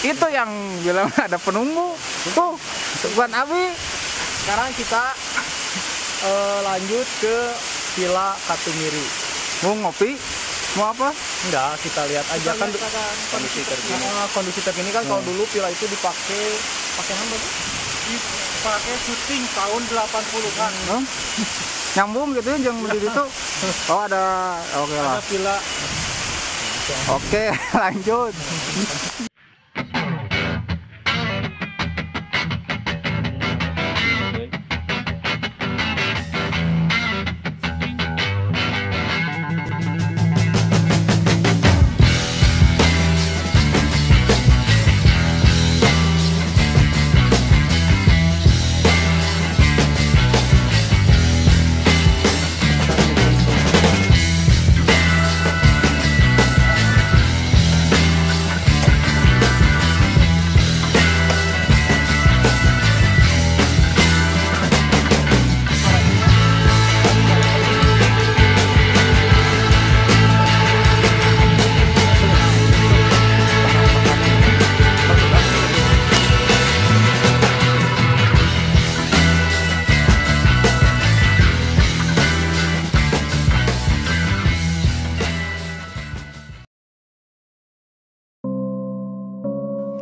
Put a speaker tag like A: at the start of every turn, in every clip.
A: Itu yang bilang ada penunggu. Tuh, bukan Abi.
B: Sekarang kita lanjut ke Villa Katumiri.
A: Mau ngopi? Mau apa?
B: Enggak, kita lihat aja kan
C: kondisi terkini.
B: Kondisi terkini kan kalau dulu villa itu dipakai apa?
C: Dipakai syuting tahun 80-an.
A: Nyambung gitu ya yang berdiri itu. Oh ada, oke lah.
C: Ada villa.
A: Oke, lanjut.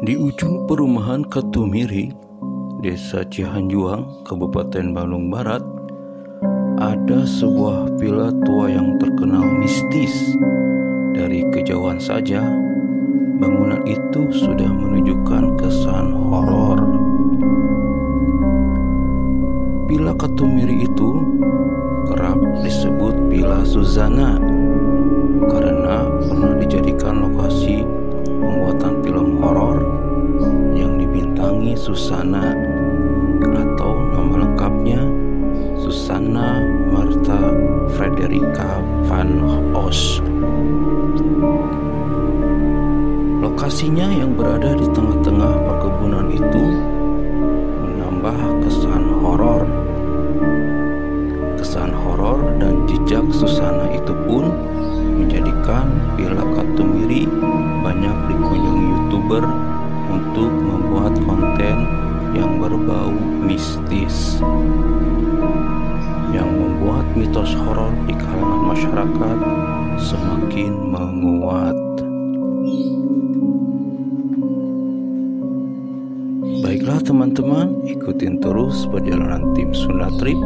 D: Di ujung perumahan Katumiri, Desa Cihanjuang, Kabupaten Bandung Barat, ada sebuah villa tua yang terkenal mistis. Dari kejauhan saja, bangunan itu sudah menunjukkan kesan horor. Villa Katumiri itu kerap disebut Villa Susana karena pernah dijadikan lokasi pembuatan film horor yang dibintangi Susana atau nama lengkapnya Susanna Martha Frederica van Os. Lokasinya yang berada di tengah-tengah perkebunan itu menambah kesan horor. Kesan horor dan jejak Susana itu pun menjadikan Villa Katumiri banyak dikunjungi YouTuber untuk membuat konten yang berbau mistis, yang membuat mitos horor di kalangan masyarakat semakin menguat. Baiklah teman-teman, ikutin terus perjalanan tim Sunda Trip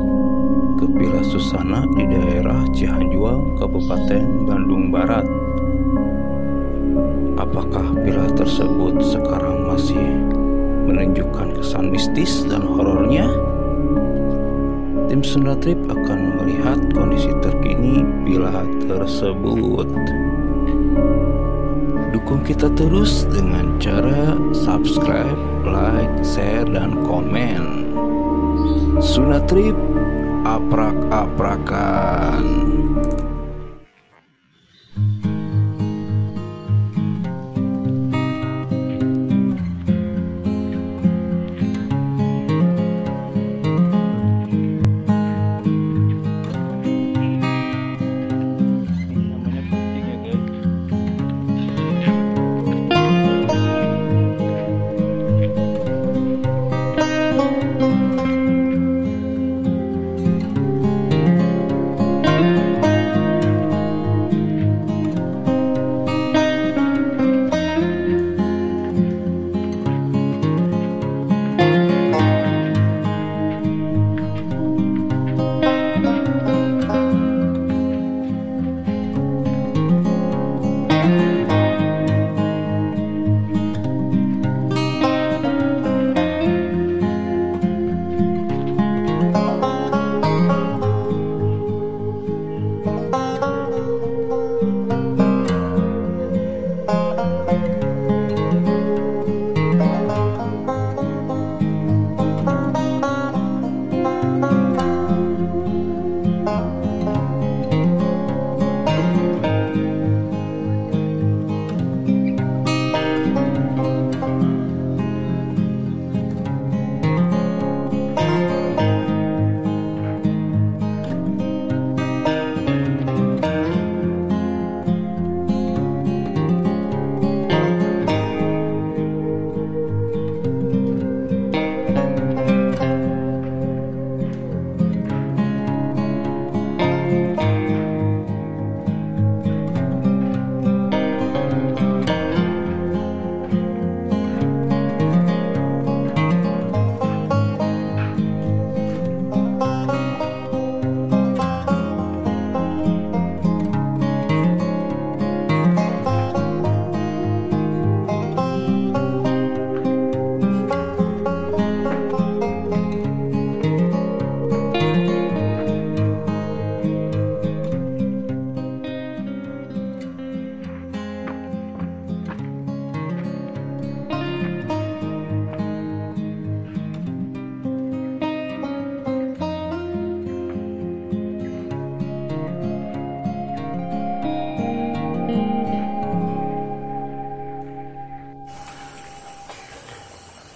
D: ke Villa Susana di daerah Cihanjuang, Kabupaten Bandung Barat. Apakah villa tersebut sekarang masih menunjukkan kesan mistis dan horornya? Tim Sunda Trip akan melihat kondisi terkini villa tersebut. Dukung kita terus dengan cara subscribe, like, share, dan komen. Sunda Trip, aprak-aprakan.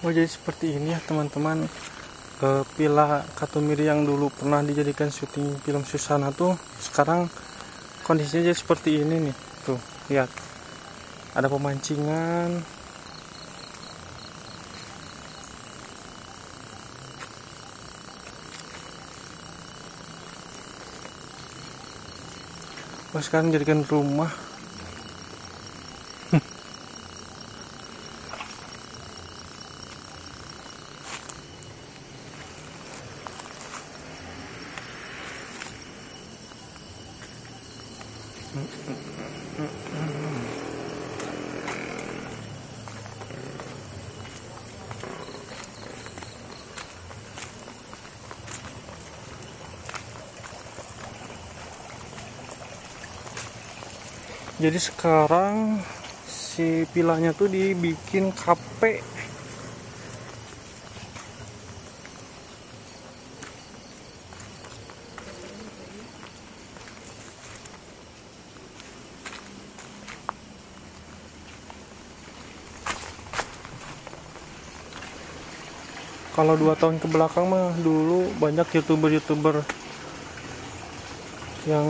C: Oh, jadi seperti ini ya teman-teman. Villa Katumiri yang dulu pernah dijadikan syuting film Susana tuh sekarang kondisinya jadi seperti ini nih. Tuh, lihat. Ada pemancingan. Oh, sekarang jadikan rumah. Jadi sekarang si villanya tuh dibikin kafe. Kalau 2 tahun ke belakang mah dulu banyak youtuber yang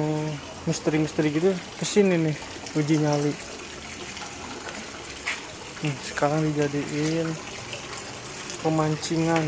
C: misteri-misteri gitu kesini nih uji nyali. Sekarang dijadiin pemancingan.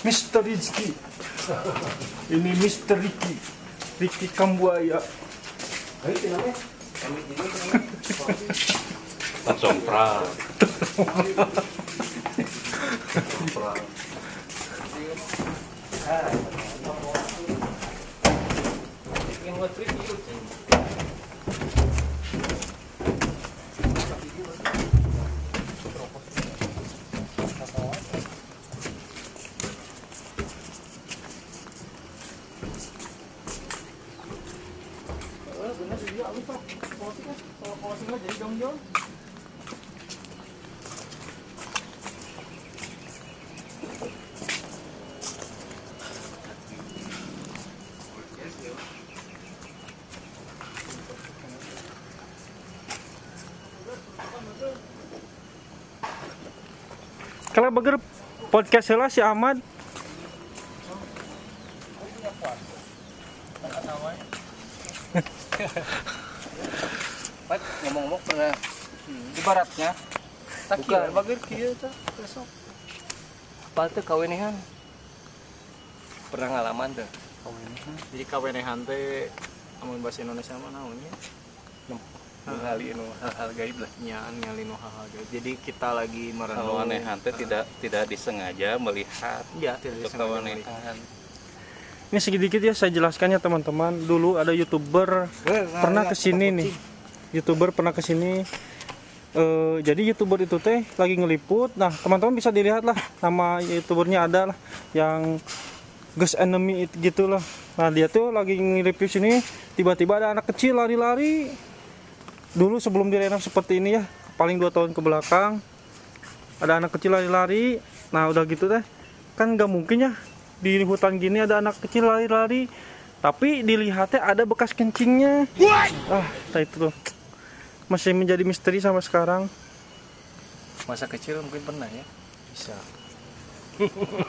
C: Mister Rizky. Ini Mister Ricky Kambuaya.
D: Tasompra.
C: Kalau bager podcast lah si Ahmad.
A: Ngomong-ngomong pernah ibaratnya bukan bager kieu teh besok apa teh kawenehan pernah ngalaman teh kawenehan. Jadi kawenehan teh amun bahasa Indonesia mah naonnya ngali hal-hal gaib lah ngali hal-hal gaib. Jadi kita lagi merenung
D: Kawenehan teh tidak disengaja melihat.
A: ya tidak disengaja melihat.
D: Kawenehan.
C: Ini sedikit ya saya jelaskannya teman-teman. Dulu ada YouTuber pernah kesini nih. YouTuber pernah kesini. Jadi YouTuber itu teh lagi ngeliput. Nah teman-teman bisa dilihat lah nama YouTubernya ada lah yang Ghost Enemy itu gitu lah. Nah dia tuh lagi ngeliput sini. Tiba-tiba ada anak kecil lari-lari. Dulu sebelum direnov seperti ini ya, paling 2 tahun ke belakang ada anak kecil lari-lari. Nah udah gitu teh kan nggak mungkin ya di hutan gini ada anak kecil lari-lari, tapi dilihatnya ada bekas kencingnya. Itu tuh masih menjadi misteri sampai sekarang.
A: Masa kecil mungkin pernah ya, bisa.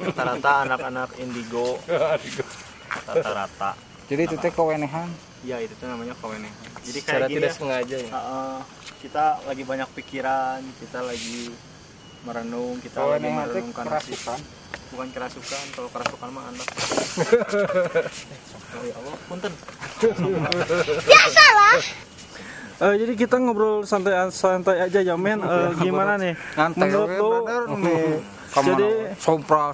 A: Rata-rata anak-anak indigo rata-rata.
B: Jadi itu teh kawenehan.
A: Ya itu tuh namanya kawenehan. Jadi
B: Secara
A: kayak gini
B: tidak
A: ya,
B: sengaja ya.
A: kita lagi banyak pikiran, kita lagi merenung, kita lagi
B: Kawenehan teh
A: merenungkan
B: kerasukan.
A: bukan kerasukan. Kalau kerasukan mah anak. Ya Allah, punten.
C: Jadi kita ngobrol santai aja ya men. Gimana nih?
B: Ngantai
C: Menurut
B: we,
C: lo,
B: brother nih.
C: Jadi
B: sompral.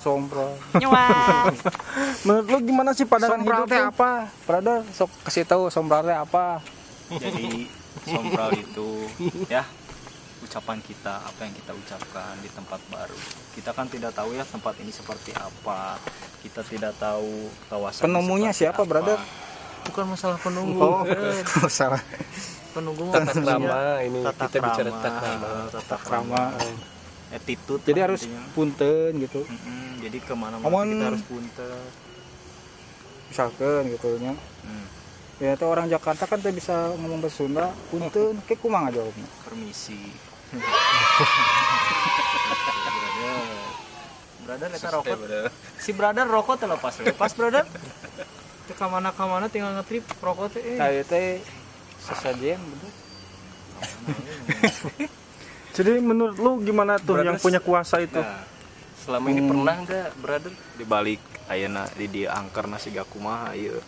C: menurut lo gimana sih pandangan
B: Sompral
C: hidup
B: teh
C: lo?
B: apa? Brother, sok kasih tahu sompral teh apa?
A: Jadi sompral itu ya ucapan kita, apa yang kita ucapkan di tempat baru. Kita kan tidak tahu ya tempat ini seperti apa. Kita tidak tahu kawasan
B: Penemunya siapa, brother?
A: Bukan masalah penunggu.
B: Oh, salah.
A: Penunggu mah
E: Tata
A: maksudnya
E: krama ini
A: tata
E: kita bicara
A: krama,
E: tata krama.
A: tata
B: Krama.
A: attitude
B: Jadi
A: lah
B: harus
A: intinya.
B: punten gitu.
A: Jadi kemana-mana
B: Aman.
A: kita harus punten.
B: Misalkan gitu nya. Ya itu orang Jakarta kan teh bisa ngomong bahasa Sunda, punten kayak kumaha jawabnya.
A: Permisi. Brother eta rokok. Si brother rokok teh lepas. Lepas brother. Teu ka mana tinggal ngetrip rokok teh.
B: Saya teh sesajen bener.
C: Jadi menurut lo gimana tuh yang
A: Brothers.
C: punya kuasa itu?
A: Nah, selama ini pernah enggak brother dibalik ayeuna di angker nasi gakumaha ieu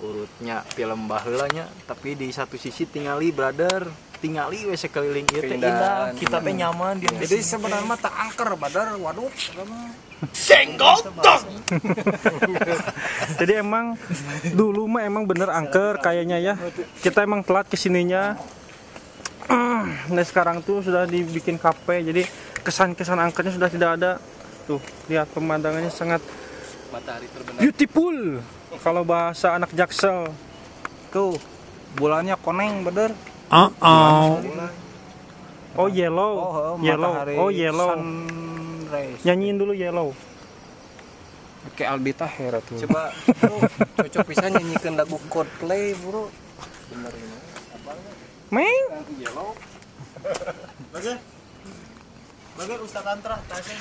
A: urutnya film baheula nya, tapi di satu sisi tingali brother, tingali we sekeliling ieu teh indah, kita teh nyaman di
B: Jadi sebenarnya mah tak angker badar, waduh.
C: Jadi emang dulu mah emang bener angker kayaknya ya. Kita emang telat kesininya. Nah sekarang tuh sudah dibikin kafe, jadi kesan-kesan angkernya sudah tidak ada. Tuh lihat pemandangannya sangat
A: matahari terbenam.
C: beautiful. Kalau bahasa anak Jaksel.
B: Tuh bulannya koneng bener.
C: Oh yellow, yellow,
B: matahari
C: oh yellow.
B: sunrise.
C: Nyanyiin dulu yellow.
B: Kayak Aldi Taher tuh.
A: Coba bro, cocok bisa nyanyikan lagu Coldplay bro. Bener ini.
C: Meng.
A: Bagai Ustaz Tantra tasnya.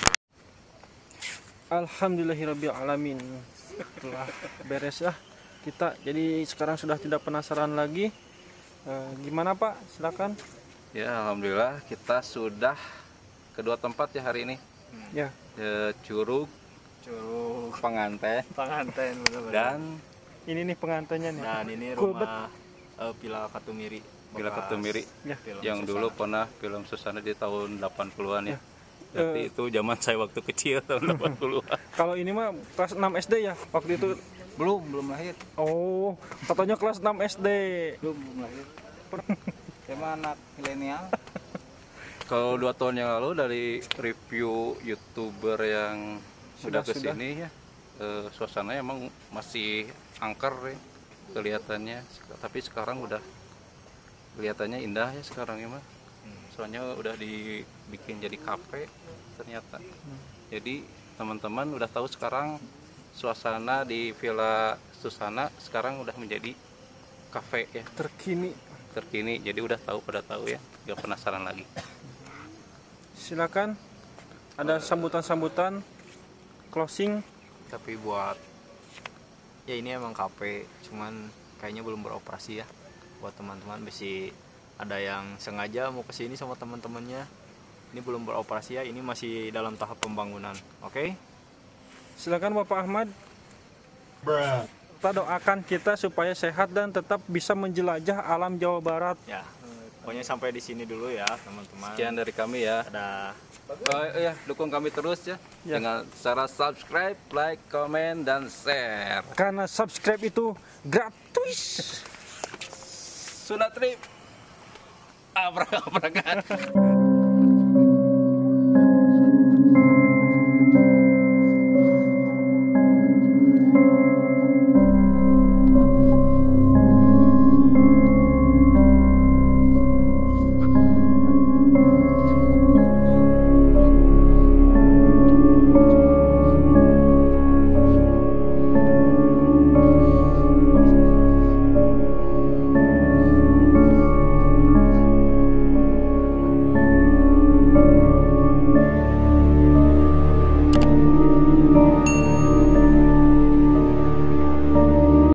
C: Alhamdulillahirabbil alamin. Setelah beres ya kita, jadi sekarang sudah tidak penasaran lagi. Gimana Pak? Silakan.
E: Ya, alhamdulillah kita sudah kedua tempat ya hari ini.
C: Ya.
E: Curug, penganten,
A: Pengantin
E: dan
C: Ini nih pengantinnya nih.
A: dan ini
C: Kulbet.
A: rumah Pila Katumiri.
E: Bila Ketumiri
C: Ya.
A: Film
E: yang
A: Susana.
E: dulu pernah film Susana di tahun 80-an ya.
C: Ya.
E: Jadi itu zaman saya waktu kecil tahun 80-an.
C: Kalau ini mah kelas 6 SD ya waktu itu.
B: Belum lahir.
C: Oh, katanya kelas 6 SD.
B: Belum lahir. Saya mah anak milenial.
E: Kalau 2 tahun yang lalu dari review YouTuber yang sudah
C: Sudah.
E: kesini ya, suasana emang masih angker ya, kelihatannya. Tapi sekarang udah kelihatannya indah ya sekarang ya mah. Soalnya udah dibikin jadi kafe ternyata. Jadi teman-teman udah tahu sekarang suasana di Villa Susana sekarang udah menjadi kafe ya terkini. Jadi udah pada tahu ya, gak penasaran lagi.
C: Silakan. Ada sambutan-sambutan closing.
A: Tapi buat ya ini emang kafe, cuman kayaknya belum beroperasi ya. Buat teman-teman bisa ada yang sengaja mau kesini sama teman-temannya, ini belum beroperasi ya, ini masih dalam tahap pembangunan. Oke?
C: Silakan Bapak Ahmad. Kita doakan kita supaya sehat dan tetap bisa menjelajah alam Jawa Barat.
A: Ya. Pokoknya sampai di sini dulu ya, teman-teman.
E: Sekian dari kami ya.
A: Ada
E: Ya, dukung kami terus ya,
C: Ya.
E: dengan cara subscribe, like, komen, dan share.
C: Karena subscribe itu gratis.
E: Sunda Trip. Abrak-abrakan.